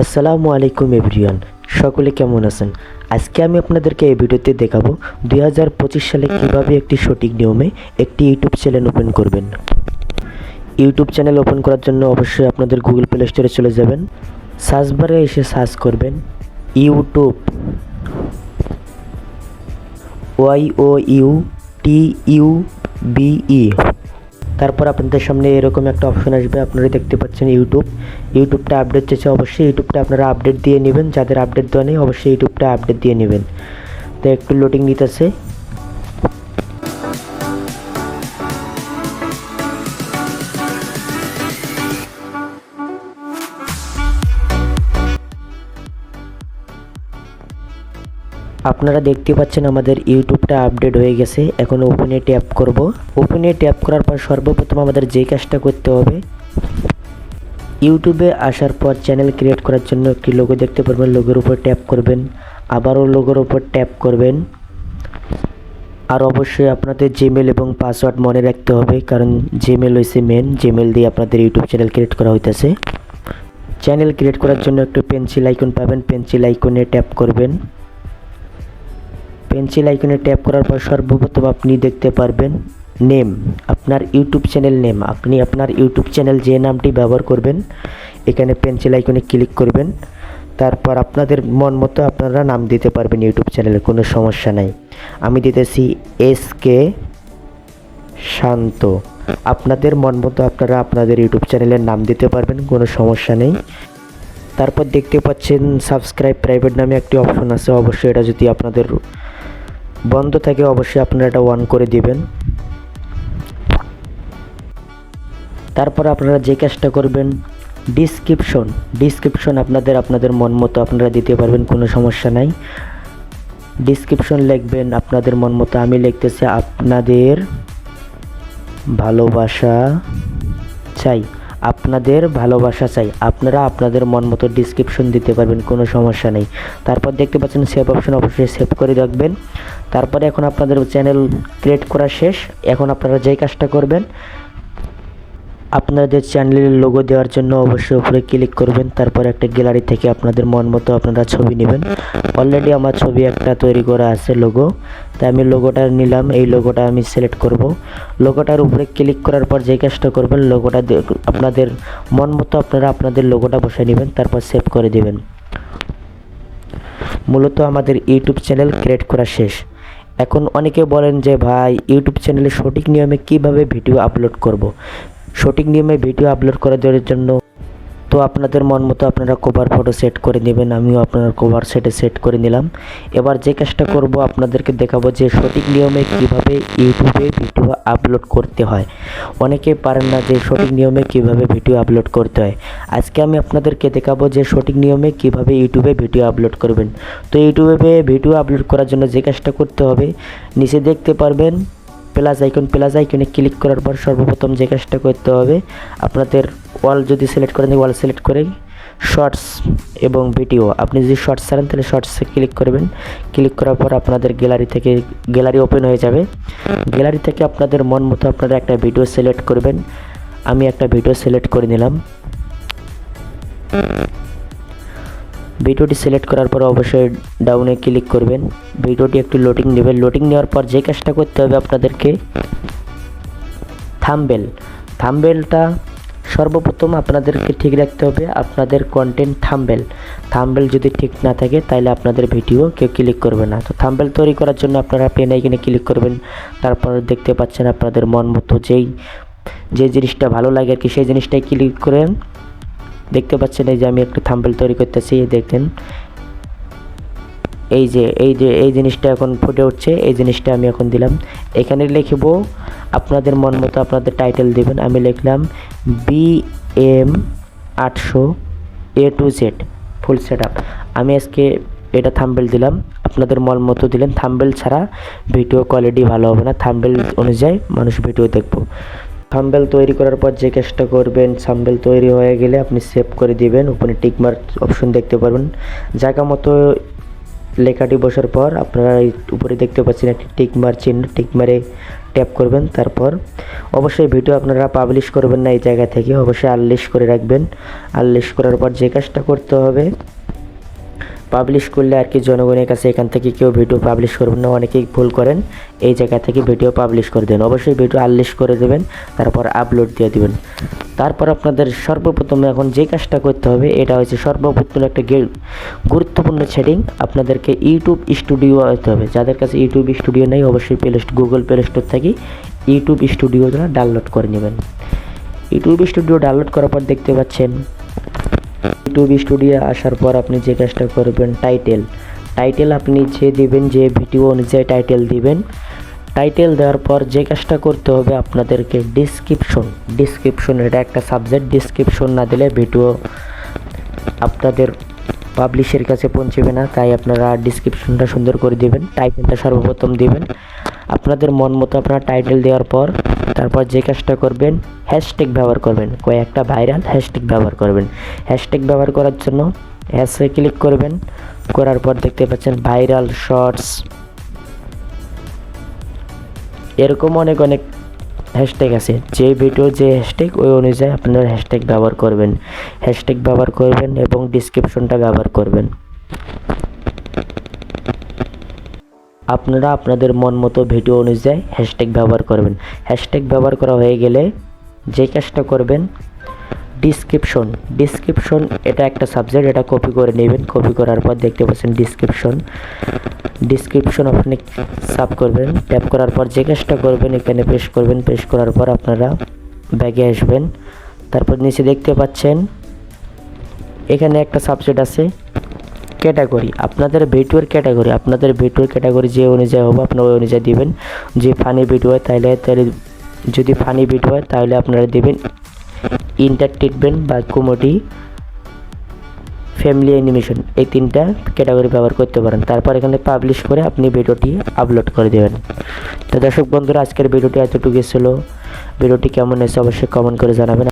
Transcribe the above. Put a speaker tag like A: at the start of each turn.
A: আসসালামু আলাইকুম এভরিওয়ান, সকলে কেমন আছেন? আজকে আমি আপনাদেরকে এই ভিডিওতে দেখাবো 2025 সালে কিভাবে একটি সঠিক নিয়মে একটি ইউটিউব চ্যানেল ওপেন করবেন। ইউটিউব চ্যানেল ওপেন করার জন্য অবশ্যই আপনাদের গুগল প্লে স্টোরে চলে যাবেন। সার্চ বারে এসে সার্চ করবেন ইউটিউব, YOUTUBE। তারপর আপনাদের সামনে এরকম একটা অপশন আসবে, আপনারা দেখতে পাচ্ছেন ইউটিউবটা আপডেট চেয়েছে। অবশ্যই ইউটিউবটা আপনারা আপডেট দিয়ে নেবেন, যাদের আপডেট দেওয়া নেই অবশ্যই ইউটিউবটা আপডেট দিয়ে নেবেন। তো একটু লোডিং নিতেছে। আপনারা দেখতে পাচ্ছেন আমাদের ইউটিউবটা আপডেট হয়ে গেছে। এখন ওপেনে ট্যাপ করব। ওপেনে ট্যাপ করার পর সর্বপ্রথম আমাদের যে কাজটা করতে হবে, ইউটিউবে আসার পর চ্যানেল ক্রিয়েট করার জন্য একটি লোগো দেখতে পারবেন, লোগোর উপর ট্যাপ করবেন, আবারও লোগোর উপর ট্যাপ করবেন। আর অবশ্যই আপনাদের জিমেল এবং পাসওয়ার্ড মনে রাখতে হবে, কারণ জিমেল হইছে মেন, জিমেল দিয়ে আপনাদের ইউটিউব চ্যানেল ক্রিয়েট করা হইতেছে। চ্যানেল ক্রিয়েট করার জন্য একটু পেন্সিল আইকন পাবেন, পেন্সিল আইকনে ট্যাপ করবেন। পেন্সিল আইকনে ট্যাপ করার পর সর্বপ্রথম আপনি দেখতে পারবেন নেম, আপনার ইউটিউব চ্যানেল নেম। আপনি আপনার ইউটিউব চ্যানেল যে নামটি ব্যবহার করবেন এখানে পেন্সিল আইকনে ক্লিক করবেন। তারপর আপনাদের মন মতো আপনারা নাম দিতে পারবেন ইউটিউব চ্যানেলে, কোনো সমস্যা নাই। আমি দিতেছি SK শান্ত। আপনাদের মন মতো আপনারা আপনাদের ইউটিউব চ্যানেলের নাম দিতে পারবেন, কোনো সমস্যা নেই। তারপর দেখতে পাচ্ছেন সাবস্ক্রাইব প্রাইভেট নামে একটি অপশন আছে, অবশ্যই এটা যদি আপনাদের বন্ধ থাকে অবশ্যই আপনারা এটা অন করে দিবেন। তারপর আপনারা যে কাজটা করবেন, ডিসক্রিপশন আপনাদের মন মতো আপনারা দিতে পারবেন, কোনো সমস্যা নাই। ডিসক্রিপশন লিখবেন আপনাদের মন মতো। আমি লিখতেছি আপনাদের ভালোবাসা চাই, আপনাদের ভালোবাসা চাই। আপনারা আপনাদের মন মতো ডিসক্রিপশন দিতে পারবেন, কোনো সমস্যা নেই। তারপর দেখতে পাচ্ছেন সেভ অপশন, অবশ্যই সেভ করে রাখবেন। তারপরে এখন আপনাদের চ্যানেল ক্রিয়েট করা শেষ। এখন আপনারা যেই কাজটা করবেন, আপনাদের চ্যানেলের লোগো দেওয়ার জন্য অবশ্যই উপরে ক্লিক করবেন। তারপর একটা গ্যালারি থেকে আপনাদের মন মতো আপনারা ছবি নেবেন। অলরেডি আমার ছবি একটা তৈরি করা আছে লোগো, তাই আমি লোগোটা নিলাম। এই লোগোটা আমি সিলেক্ট করব। লোগোটার উপরে ক্লিক করার পর যে কাজটা করবেন, লোগোটা আপনাদের মন মতো আপনারা আপনাদের লোগোটা বসায় নেবেন, তারপর সেভ করে দেবেন। মূলত আমাদের ইউটিউব চ্যানেল ক্রিয়েট করা শেষ। এখন অনেকে বলেন যে ভাই ইউটিউব চ্যানেলে সঠিক নিয়মে কিভাবে ভিডিও আপলোড করব। সঠিক নিয়মে ভিডিও আপলোড করার জন্য তো আপনাদের মন মতো আপনারা কভার ফটো সেট করে নেবেন। আমিও আপনার কভার সেট করে নিলাম। এবার যে কাজটা করব আপনাদেরকে দেখাবো যে সঠিক নিয়মে কিভাবে ইউটিউবে ভিডিও আপলোড করতে হয়। অনেকে পারেন না যে সঠিক নিয়মে কিভাবে ভিডিও আপলোড করতে হয়। আজকে আমি আপনাদেরকে দেখাবো যে সঠিক নিয়মে কিভাবে ইউটিউবে ভিডিও আপলোড করবেন। তো ইউটিউবে ভিডিও আপলোড করার জন্য যে কাজটা করতে হবে, নিচে দেখতে পারবেন প্লাস আইকনে ক্লিক করার পর সর্বপ্রথম যে কাজটা করতে হবে, আপনাদের ওয়াল যদি সিলেক্ট করেন ওয়াল সিলেক্ট করে শর্টস এবং ভিডিও, আপনি যদি শর্টস ছাড়েন তাহলে শর্টসে ক্লিক করবেন। ক্লিক করার পর আপনাদের গ্যালারি ওপেন হয়ে যাবে। গ্যালারি থেকে আপনাদের মন মতো আপনারা একটা ভিডিও সিলেক্ট করবেন। আমি একটা ভিডিও সিলেক্ট করে নিলাম। ভিডিওটি সিলেক্ট করার পর অবশ্যই ডাউনে ক্লিক করবেন। ভিডিওটি একটু লোডিং নেবেন। লোডিং নেওয়ার পর যে কাজটা করতে হবে আপনাদেরকে, থাম্বনেলটা সর্বপ্রথম আপনাদেরকে ঠিক রাখতে হবে। আপনাদের কন্টেন্ট থাম্বনেল যদি ঠিক না থাকে তাহলে আপনাদের ভিডিও কেউ ক্লিক করবে না। তো থাম্বনেল তৈরি করার জন্য আপনারা পেন আইকনে ক্লিক করবেন। তারপর দেখতে পাচ্ছেন আপনাদের মন মতো যে জিনিসটা ভালো লাগে আর কি সেই জিনিসটাই ক্লিক করেন। দেখতে পাচ্ছেন এই যে আমি একটা থাম্বনেল তৈরি করতেছি, দেখেন এই জিনিসটা এখন ফুটে উঠছে। এই জিনিসটা আমি এখন দিলাম। এখানে লিখব আপনাদের মন মতো আপনাদের টাইটেল দিবেন। আমি লিখলাম BM800 A to Z full setup. আমি আজকে এটা থাম্বনেল দিলাম, আপনাদের মন মতো দিলেন। থাম্বনেল ছাড়া ভিডিও কোয়ালিটি ভালো হবে না, থাম্বনেল অনুযায়ী মানুষ ভিডিও দেখব। থাম্বনেল তৈরি করার পর যে কাজটা করবেন, থাম্বনেল তৈরি হয়ে গেলে আপনি সেভ করে দিবেন। উপরে টিক মার্ক অপশন দেখতে পারবেন। জায়গা মতো লেখাটি বসার পর আপনারা উপরে দেখতে পাচ্ছেন একটি টিক মার্ক চিহ্ন, টিক মারে ট্যাপ করবেন। তারপর অবশ্যই ভিডিও আপনারা পাবলিশ করবেন না এই জায়গা থেকে, অবশ্যই আনলিস্ট করে রাখবেন। আনলিস্ট করার পর যে কাজটা করতে হবে, পাবলিশ করলে আর কি জনগণের কাছে এখান থেকে কেউ ভিডিও পাবলিশ করবেন না, অনেকেই ভুল করেন। এই জায়গা থেকে ভিডিও পাবলিশ করে দেবেন, অবশ্যই ভিডিও আনলিস্ট করে দেবেন, তারপর আপলোড দিয়ে দেবেন। তারপর আপনাদের সর্বপ্রথম এখন যে কাজটা করতে হবে, এটা হচ্ছে সর্বপ্রথম একটা গুরুত্বপূর্ণ সেটিং। আপনাদেরকে ইউটিউব স্টুডিও হতে হবে। যাদের কাছে ইউটিউব স্টুডিও নেই, অবশ্যই গুগল প্লে স্টোর থেকে ইউটিউব স্টুডিওটা ডাউনলোড করে নেবেন। ইউটিউব স্টুডিও ডাউনলোড করার পর দেখতে পাচ্ছেন, ইউটিউব স্টুডিও আসার পর আপনি যে কাজটা করবেন, টাইটেল আপনি যে দিবেন, যে ভিডিও অনুযায়ী টাইটেল দিবেন। টাইটেল দেওয়ার পর যে কাজটা করতে হবে আপনাদেরকে, ডিসক্রিপশন এটা একটা সাবজেক্ট। ডিসক্রিপশন না দিলে ভিডিও আপনাদের পাবলিশের কাছে পৌঁছবে না, তাই আপনারা ডিসক্রিপশনটা সুন্দর করে দিবেন। টাইটেলটা সর্বপ্রথম দিবেন আপনাদের মন মতো। আপনারা টাইটেল দেওয়ার পর তারপর যে কাজটা করবেন, হ্যাশট্যাগ ব্যবহার করবেন, কয়েকটা ভাইরাল হ্যাশট্যাগ ব্যবহার করবেন। হ্যাশট্যাগ ব্যবহার করার জন্য হ্যাশে ক্লিক করবেন, করার পর দেখতে পাচ্ছেন ভাইরাল শর্টস, এরকম অনেক হ্যাশট্যাগ আছে। যে ভিডিও যে হ্যাশট্যাগ, ওই অনুযায়ী আপনারা হ্যাশট্যাগ ব্যবহার করবেন এবং ডিসক্রিপশনটা ব্যবহার করবেন। আপনারা আপনাদের মন মতো ভিডিও অনুযায়ী হ্যাশট্যাগ ব্যবহার করবেন। হ্যাশট্যাগ ব্যবহার করা হয়ে গেলে যে কাজটা করবেন, ডিসক্রিপশন এটা একটা সাবজেক্ট, এটা কপি করে নেবেন। কপি করার পর দেখতে পাচ্ছেন ডিসক্রিপশন আপনি সাব করবেন। ট্যাপ করার পর যে কাজটা করবেন, এখানে পেস্ট করবেন। পেস্ট করার পর আপনারা ব্যাগে আসবেন। তারপর নিচে দেখতে পাচ্ছেন এখানে একটা সাবজেক্ট আছে, ক্যাটাগরি। আপনাদের ভিডিওর ক্যাটাগরি যে অনুযায়ী হবে আপনারা ওই অনুযায়ী দিবেন। যে ফানি ভিডিও হয় তাহলে যদি ফানি ভিডিও হয় তাহলে আপনারা দেবেন এন্টারটেইনমেন্ট বা কমেডি, ফ্যামিলি অ্যানিমেশন, এই তিনটা ক্যাটাগরি ব্যবহার করতে পারেন। তারপর এখানে পাবলিশ করে আপনি ভিডিওটি আপলোড করে দেবেন। তো দর্শক বন্ধুরা, আজকের ভিডিওটি এতটুকু ছিল। ভিডিওটি কেমন হয়েছে অবশ্যই কমেন্ট করে জানাবেন।